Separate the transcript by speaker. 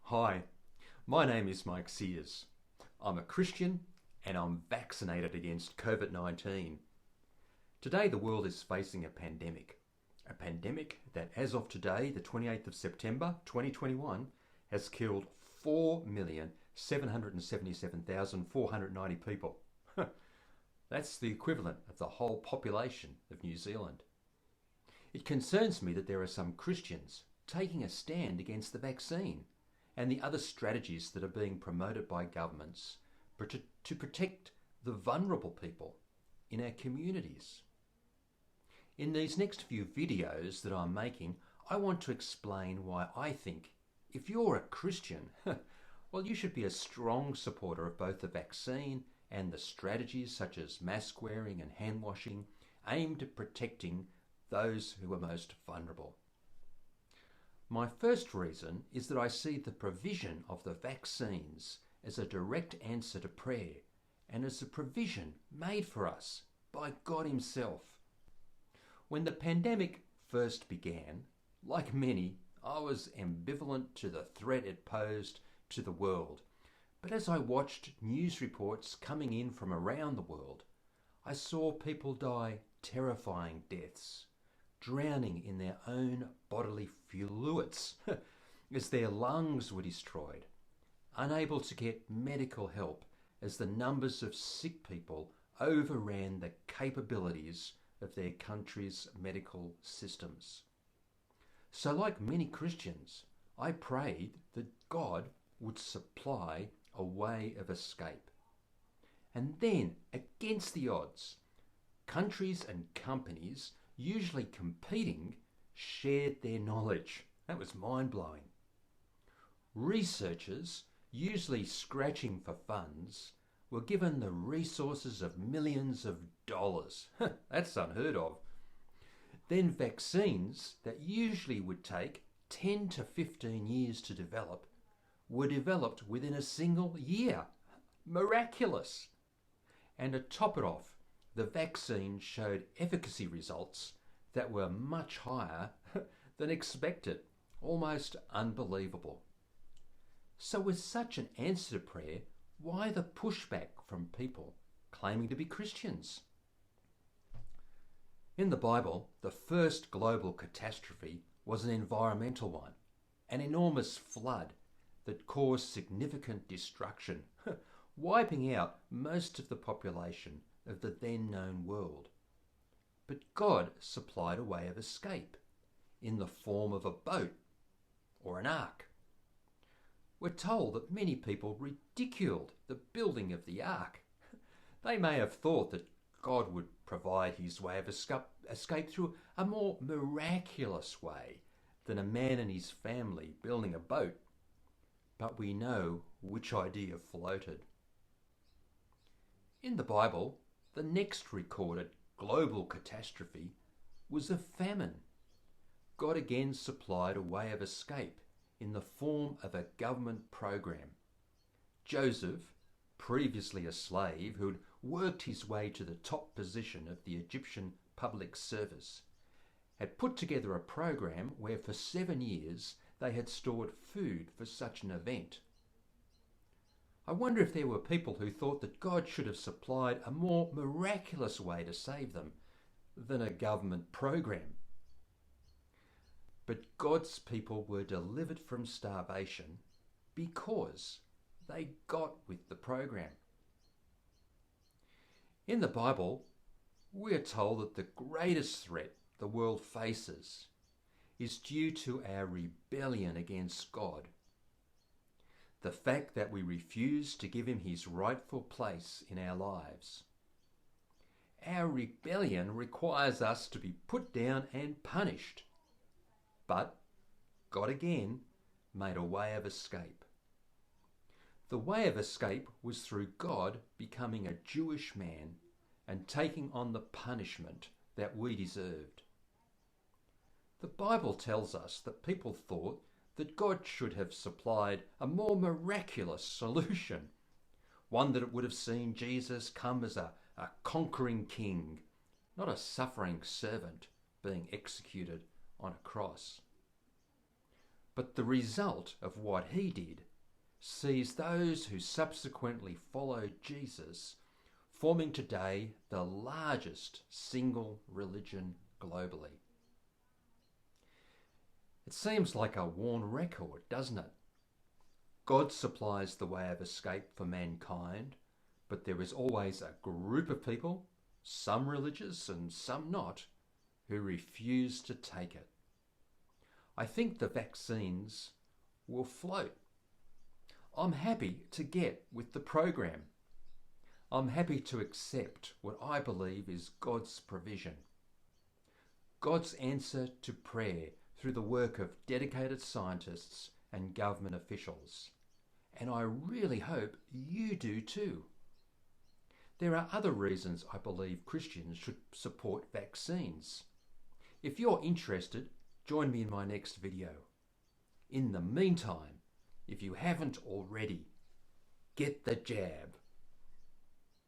Speaker 1: Hi, my name is Mike Sears. I'm a Christian and I'm vaccinated against COVID-19. Today the world is facing a pandemic that as of today, the 28th of September 2021, has killed 4,777,490 people. That's the equivalent of the whole population of New Zealand. It concerns me that there are some Christians taking a stand against the vaccine and the other strategies that are being promoted by governments to protect the vulnerable people in our communities. In these next few videos that I'm making, I want to explain why I think if you're a Christian, well, you should be a strong supporter of both the vaccine and the strategies such as mask wearing and hand washing aimed at protecting those who are most vulnerable. My first reason is that I see the provision of the vaccines as a direct answer to prayer and as a provision made for us by God Himself. When the pandemic first began, like many, I was ambivalent to the threat it posed to the world. But as I watched news reports coming in from around the world, I saw people die terrifying deaths, drowning in their own bodily fluids as their lungs were destroyed, unable to get medical help as the numbers of sick people overran the capabilities of their country's medical systems. So like many Christians, I prayed that God would supply a way of escape. And then, against the odds, countries and companies usually competing, shared their knowledge. That was mind-blowing. Researchers, usually scratching for funds, were given the resources of millions of dollars. That's unheard of. Then vaccines that usually would take 10 to 15 years to develop were developed within a single year. Miraculous! And to top it off, the vaccine showed efficacy results that were much higher than expected. Almost unbelievable. So with such an answer to prayer, why the pushback from people claiming to be Christians? In the Bible, the first global catastrophe was an environmental one, an enormous flood that caused significant destruction, wiping out most of the population of the then known world. But God supplied a way of escape in the form of a boat or an ark. We're told that many people ridiculed the building of the ark. They may have thought that God would provide His way of escape through a more miraculous way than a man and his family building a boat. But we know which idea floated. In the Bible, the next recorded global catastrophe was a famine. God again supplied a way of escape in the form of a government program. Joseph, previously a slave who had worked his way to the top position of the Egyptian public service, had put together a program where for 7 years they had stored food for such an event. I wonder if there were people who thought that God should have supplied a more miraculous way to save them than a government program. But God's people were delivered from starvation because they got with the program. In the Bible, we are told that the greatest threat the world faces is due to our rebellion against God. The fact that we refuse to give Him His rightful place in our lives. Our rebellion requires us to be put down and punished. But God again made a way of escape. The way of escape was through God becoming a Jewish man and taking on the punishment that we deserved. The Bible tells us that people thought that God should have supplied a more miraculous solution, one that would have seen Jesus come as a conquering king, not a suffering servant being executed on a cross. But the result of what he did sees those who subsequently followed Jesus forming today the largest single religion globally. It seems like a worn record, doesn't it? God supplies the way of escape for mankind, but there is always a group of people, some religious and some not, who refuse to take it. I think the vaccines will float. I'm happy to get with the program. I'm happy to accept what I believe is God's provision. God's answer to prayer through the work of dedicated scientists and government officials. And I really hope you do too. There are other reasons I believe Christians should support vaccines. If you're interested, join me in my next video. In the meantime, if you haven't already, get the jab.